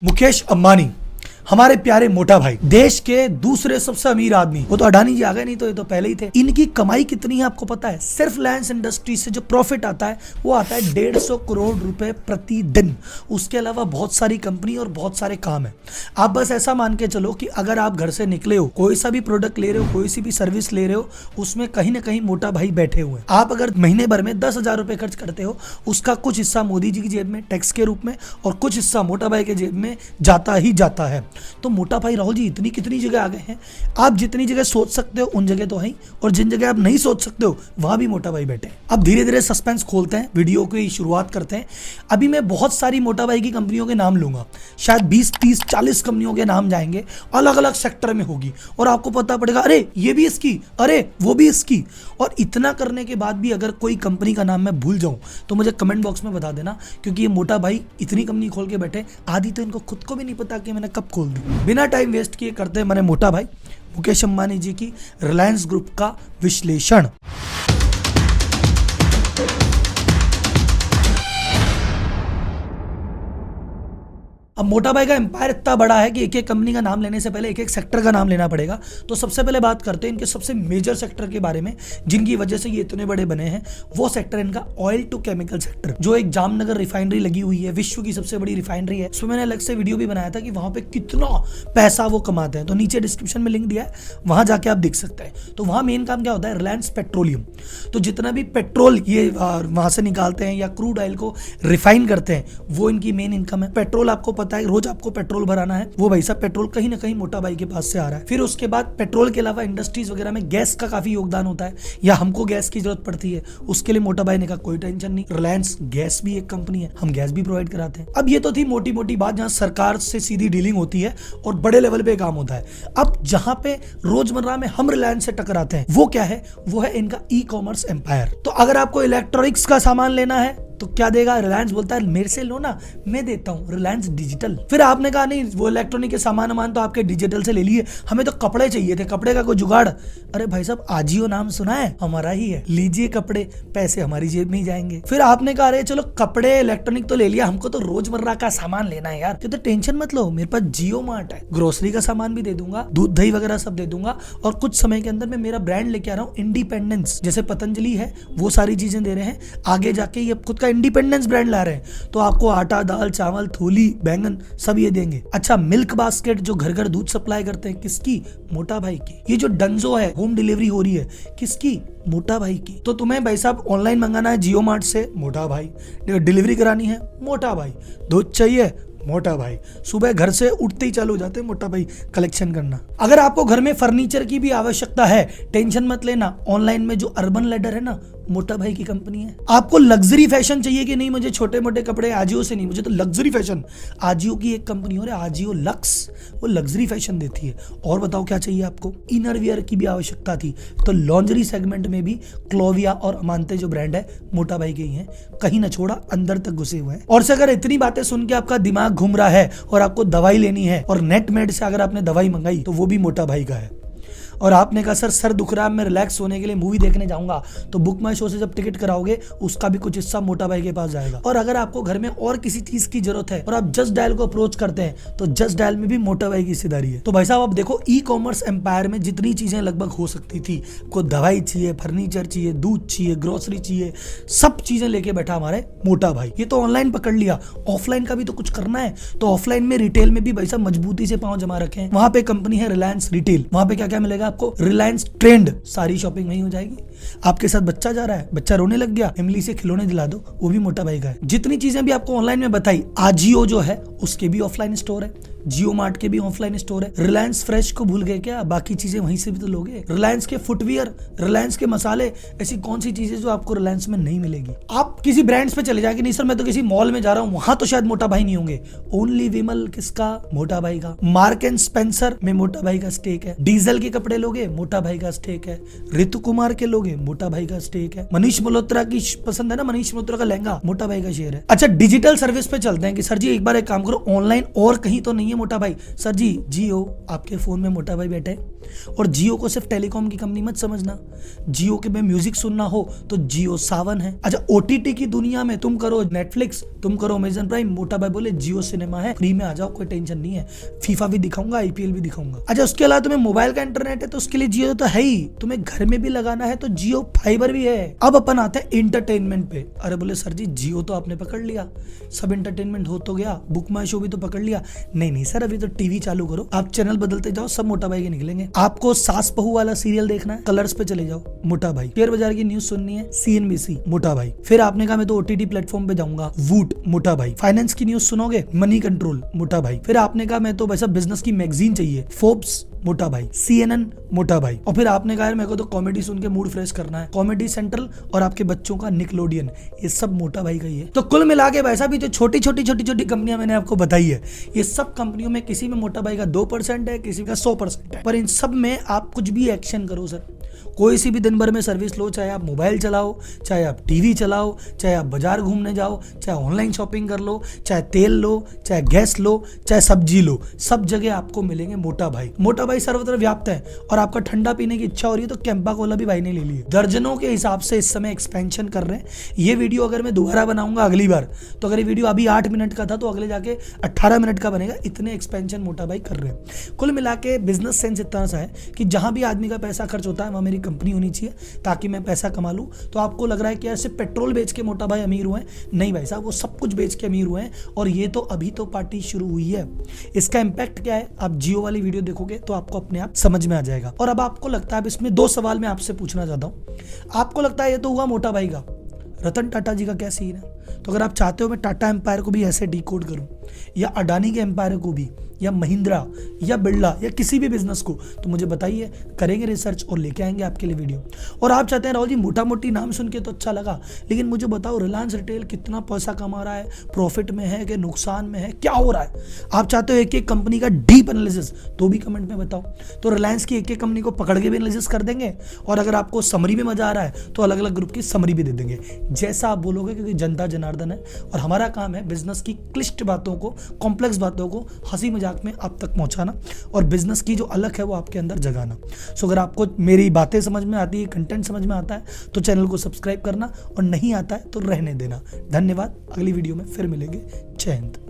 मुकेश अंबानी हमारे प्यारे मोटा भाई, देश के दूसरे सबसे अमीर आदमी। वो तो अडानी जी आ गए, नहीं तो ये तो पहले ही थे। इनकी कमाई कितनी है आपको पता है? सिर्फ रिलायंस इंडस्ट्री से जो प्रॉफिट आता है वो आता है 150 करोड़ रुपए प्रति दिन। उसके अलावा बहुत सारी कंपनी और बहुत सारे काम है। आप बस ऐसा मान के चलो कि अगर आप घर से निकले हो, कोई सा भी प्रोडक्ट ले रहे हो, कोई सी भी सर्विस ले रहे हो, उसमें कहीं ना कहीं मोटा भाई बैठे हुए हैं। आप अगर महीने भर में 10,000 रुपए खर्च करते हो, उसका कुछ हिस्सा मोदी जी की जेब में टैक्स के रूप में और कुछ हिस्सा मोटा भाई के जेब में जाता ही जाता है। तो मोटा भाई राहुल जी इतनी कितनी जगह आ गए हैं। आप जितनी जगह सोच सकते हो उन जगह तो है, और जिन जगह आप नहीं सोच सकते हो वहां भी मोटा भाई बैठे हैं। अब धीरे धीरे सस्पेंस खोलते हैं, वीडियो की शुरुआत करते हैं। अभी मैं बहुत सारी मोटा भाई की कंपनियों के नाम लूंगा, शायद 20, 30, 40 कंपनियों के नाम जाएंगे, अलग अलग सेक्टर में होगी, और आपको पता पड़ेगा अरे ये भी इसकी, अरे वो भी इसकी। और इतना करने के बाद भी अगर कोई कंपनी का नाम मैं भूल जाऊं तो मुझे कमेंट बॉक्स में बता देना, क्योंकि ये मोटा भाई इतनी कंपनी खोल के बैठे, आधी तो इनको खुद को भी नहीं पता कि मैंने कब खोल दी। बिना टाइम वेस्ट किए करते हैं मैंने मोटा भाई मुकेश अंबानी जी की रिलायंस ग्रुप का विश्लेषण। अब मोटा भाई का एम्पायर इतना बड़ा है कि एक एक कंपनी का नाम लेने से पहले एक एक सेक्टर का नाम लेना पड़ेगा। तो सबसे पहले बात करते हैं इनके सबसे मेजर सेक्टर के बारे में, जिनकी वजह से ये इतने बड़े बने हैं। वो सेक्टर इनका ऑयल टू केमिकल सेक्टर, जो एक जामनगर रिफाइनरी लगी हुई है, विश्व की सबसे बड़ी रिफाइनरी है। उसमें मैंने अलग से वीडियो भी बनाया था कि वहां पे कितना पैसा वो कमाते हैं, तो नीचे डिस्क्रिप्शन में लिंक दिया है, वहां जाके आप देख सकते हैं। तो वहां मेन काम क्या होता है? रिलायंस पेट्रोलियम। तो जितना भी पेट्रोल ये वहां से निकालते हैं या क्रूड ऑयल को रिफाइन करते हैं, वो इनकी मेन इनकम है। पेट्रोल आपको पता है रोज आपको पेट्रोल भराना है, वो भाई साहब पेट्रोल कहीं ना कहीं मोटा भाई के पास से आ रहा है। फिर उसके बाद पेट्रोल के अलावा इंडस्ट्रीज वगैरह में गैस का काफी योगदान होता है, या हमको गैस की जरूरत पड़ती है, उसके लिए मोटा भाई ने कहा कोई टेंशन नहीं, रिलायंस गैस भी एक कंपनी है, हम गैस भी प्रोवाइड कराते हैं। अब ये तो थी मोटी मोटी बात जहां सरकार से सीधी डीलिंग होती है और बड़े लेवल पे काम होता है। अब जहां पे रोजमर्रा में हम रिलायंस से टकराते हैं वो क्या है? वो है इनका ई कॉमर्स एम्पायर। तो अगर आपको इलेक्ट्रॉनिक्स का सामान लेना है तो क्या देगा? रिलायंस बोलता है मेरे से लो ना, मैं देता हूं, रिलायंस डिजिटल। फिर आपने कहा नहीं वो इलेक्ट्रॉनिक के सामान तो आपके डिजिटल से ले लिए, हमें तो कपड़े चाहिए थे, कपड़े का कोई जुगाड़। अरे भाई साहब आजियो नाम सुना है? हमारा ही है, लीजिए कपड़े, पैसे हमारी जेब में ही जाएंगे। फिर आपने कहा अरे चलो कपड़े इलेक्ट्रॉनिक तो ले लिया, हमको तो रोजमर्रा का सामान लेना है यार, तो टेंशन मत लो, मेरे पास जियो मार्ट है, ग्रोसरी का सामान भी दे दूंगा, दूध दही वगैरह सब दे दूंगा, और कुछ समय के अंदर मैं मेरा ब्रांड लेके आ रहा हूँ इंडिपेंडेंस, जैसे पतंजलि है वो सारी चीजें दे रहे हैं। आगे जाके ये खुद का इंडिपेंडेंस ब्रांड ला रहे हैं, तो आपको आटा, दाल, चावल, थोली, बैंगन सब ये देंगे। अच्छा, मिल्क बास्केट जो घर घर दूध सप्लाई करते हैं, किसकी? मोटा भाई की। ये जो डंजो है होम डिलीवरी हो रही है, किसकी? मोटा भाई की। तो तुम्हें भाई साहब ऑनलाइन मंगाना है जियो मार्ट से, मोटा भाई। डिलीवरी करानी है, मोटा भाई। दूध चाहिए, मोटा भाई। सुबह घर से उठते ही चालू हो जाते हैं मोटा भाई कलेक्शन करना। अगर आपको घर में फर्नीचर की भी आवश्यकता है, टेंशन मत लेना, ऑनलाइन में जो अर्बन लैडर है ना, मोटा भाई की कंपनी है। आपको लग्जरी फैशन चाहिए कि नहीं, मुझे छोटे मोटे कपड़े आजियो से नहीं, मुझे तो लग्जरी फैशन, आजियो की एक कंपनी हो रही है आजियो लक्स, वो लग्जरी फैशन देती है। और बताओ क्या चाहिए आपको? इनर वियर की भी आवश्यकता थी, तो लॉन्जरी सेगमेंट में भी क्लोविया और अमांते जो ब्रांड है मोटा भाई के ही हैं, कहीं ना छोड़ा, अंदर तक घुसे हुए हैं। और से अगर इतनी बातें सुन के आपका दिमाग घूम रहा है और आपको दवाई लेनी है, और नेटमेड से अगर आपने दवाई मंगाई तो वो भी मोटा भाई का है, और आपने कहा सर दुख रहा है, मैं रिलैक्स होने के लिए मूवी देखने जाऊंगा, तो बुक माई शो से जब टिकट कराओगे उसका भी कुछ हिस्सा मोटा भाई के पास जाएगा। और अगर आपको घर में और किसी चीज की जरूरत है और आप जस्ट डायल को अप्रोच करते हैं, तो जस्ट डायल में भी मोटा भाई की हिस्सेदारी है। तो भाई साहब अब देखो, ई कॉमर्स एम्पायर में जितनी चीजें लगभग हो सकती थी, कोई दवाई चाहिए, फर्नीचर चाहिए, दूध चाहिए, ग्रोसरी चाहिए, सब चीजें लेके बैठा हमारे मोटा भाई। ये तो ऑनलाइन पकड़ लिया, ऑफलाइन का भी तो कुछ करना है। तो ऑफलाइन में रिटेल में भी भाई साहब मजबूती से पांव जमा रखे हैं। वहां पे कंपनी है रिलायंस रिटेल, वहां पे क्या क्या मिलेगा आपको? रिलायंस ट्रेंड, सारी शॉपिंग वहीं हो जाएगी। आपके साथ बच्चा जा रहा है, बच्चा रोने लग गया, इमली से खिलौने दिला दो, वो भी मोटा भाई का है। जितनी चीजें भी आपको ऑनलाइन में बताई, आजियो जो है उसके भी ऑफलाइन स्टोर है, जियो मार्ट के भी ऑफलाइन स्टोर है। रिलायंस फ्रेश को भूल गए क्या? बाकी चीजें वहीं से भी तो लोगे। रिलायंस के फुटवियर, रिलायंस के मसाले, ऐसी कौन सी चीजें जो आपको रिलायंस में नहीं मिलेगी? आप किसी ब्रांड्स पे चले जाएंगे, नहीं सर मैं तो किसी मॉल में जा रहा हूँ, वहां तो शायद मोटा भाई नहीं होंगे। ओनली विमल किसका? मोटा भाई का। मार्क एंड स्पेंसर में मोटा भाई का स्टेक है। डीजल के कपड़े लोगे, मोटा भाई का स्टेक है। ऋतु कुमार के लोगे, मोटा भाई का स्टेक है। मनीष मल्होत्रा की पसंद है ना, मनीष मल्होत्रा का लहंगा, मोटा भाई का शेयर है। अच्छा, डिजिटल सर्विस पे चलते हैं कि सर जी एक बार एक काम करो, ऑनलाइन और कहीं तो नहीं है मोटा भाई? सर जी जियो, आपके फोन में मोटा भाई बैठे, और जियो को सिर्फ टेलीकॉम की कंपनी मत समझना। जियो के में म्यूजिक सुनना हो तो जियो सावन है। अच्छा, ओटीटी की दुनिया में तुम करो नेटफ्लिक्स, तुम करो अमेजन प्राइम, मोटा भाई बोले जियो सिनेमा है, फ्री में आ जाओ, कोई टेंशन नहीं है, फीफा भी दिखाऊंगा, आईपीएल भी दिखाऊंगा। अच्छा, उसके अलावा तुम्हें मोबाइल का इंटरनेट है तो उसके लिए जियो तो है ही, तुम्हें घर में भी लगाना है तो जियो फाइबर भी है। अब अपन आते हैं इंटरटेनमेंट पे। अरे बोले सर जी जियो तो आपने पकड़ लिया, सब इंटरटेनमेंट हो तो गया, बुक माई शो भी तो पकड़ लिया। नहीं सर, अभी तो टीवी चालू करो, आप चैनल बदलते जाओ, सब मोटा भाई के निकलेंगे। आपको सास बहू वाला सीरियल देखना है, कलर्स पे चले जाओ, मोटा भाई। शेयर बाजार की न्यूज सुननी है, सीएनबीसी, मोटा भाई। फिर आपने कहा मैं तो ओटीटी प्लेटफॉर्म पे जाऊंगा, वूट, मोटा भाई। फाइनेंस की न्यूज सुनोगे, मनी कंट्रोल, मोटा भाई। फिर आपने कहा मैं तो वैसा बिजनेस की मैगजीन चाहिए, फोर्ब्स, मोटा भाई, CNN, मोटा भाई। और फिर आपने कहा मेरे को तो कॉमेडी सुन के मूड फ्रेश करना है, कॉमेडी सेंट्रल और आपके बच्चों का निकलोडियन, ये सब मोटा भाई का ही है। तो कुल मिला के वैसा भी जो छोटी छोटी कंपनियां मैंने आपको बताई है, ये सब कंपनियों में किसी में मोटा भाई का 2% है, किसी का 100% है, पर इन सब में आप कुछ भी एक्शन करो सर, कोई सी भी दिन भर में सर्विस लो, चाहे आप मोबाइल चलाओ, चाहे आप टीवी चलाओ, चाहे आप बाजार घूमने जाओ, चाहे ऑनलाइन शॉपिंग कर लो, चाहे तेल लो, चाहे गैस लो, चाहे सब्जी लो, सब जगह आपको मिलेंगे मोटा भाई। मोटा भाई सर्वत्र व्याप्त है। और आपका ठंडा पीने की इच्छा हो रही है तो कैंपा कोला भी भाई ने ले ली। दर्जनों के हिसाब से इस समय एक्सपेंशन कर रहे हैं। ये वीडियो अगर मैं दोबारा बनाऊंगा अगली बार, तो अगर ये वीडियो अभी 8 मिनट का था तो अगले जाके 18 मिनट का बनेगा। इतने एक्सपेंशन मोटा भाई कर रहे हैं। कुल मिला के बिजनेस सेंस इतना सा है कि जहां भी आदमी का पैसा खर्च होता है वहां मेरी कंपनी होनी चाहिए ताकि मैं पैसा कमा लूं। तो आपको लग रहा है कि ऐसे पेट्रोल बेच के मोटा भाई अमीर हुए, नहीं भाई साहब, वो सब कुछ बेच के अमीर हुए हैं। और ये तो अभी तो पार्टी शुरू हुई है। इसका इंपैक्ट क्या है आप जियो वाली वीडियो देखोगे तो आपको अपने आप समझ में आ जाएगा। और अब आपको लगता है, अब इसमें 2 सवाल मैं आपसे पूछना चाहता हूं। आपको लगता है ये तो हुआ मोटा भाई का, रतन टाटा जी का क्या सीन है? तो अगर आप चाहते हो मैं टाटा एम्पायर को भी ऐसे डिकोड करूं, या अडानी के एम्पायर को भी, या महिंद्रा या बिरला या किसी भी बिजनेस को, तो मुझे बताइए, करेंगे रिसर्च और लेके आएंगे आपके लिए वीडियो। और आप चाहते हैं राहुल जी मोटा मोटी नाम सुन के तो अच्छा लगा, लेकिन मुझे बताओ रिलायंस रिटेल कितना पैसा कमा रहा है, प्रॉफिट में है कि नुकसान में है, क्या हो रहा है? आप चाहते हो एक एक कंपनी का डीप एनालिसिस, तो भी कमेंट में बताओ। तो रिलायंस की एक एक कंपनी को पकड़ के भी एनालिसिस कर देंगे, और अगर आपको समरी में मजा आ रहा है तो अलग अलग ग्रुप की समरी भी दे देंगे, जैसा आप बोलोगे, क्योंकि जनता जनार्दन है और हमारा काम है बिजनेस की क्लिष्ट बातों को, कॉम्प्लेक्स बातों को हंसी मजाक में आप तक पहुंचाना और बिजनेस की जो अलग है वो आपके अंदर जगाना। सो अगर आपको मेरी बातें समझ में आती है, कंटेंट समझ में आता है, तो चैनल को सब्सक्राइब करना, और नहीं आता है तो रहने देना। धन्यवाद। अगली वीडियो में फिर मिलेंगे। जय हिंद।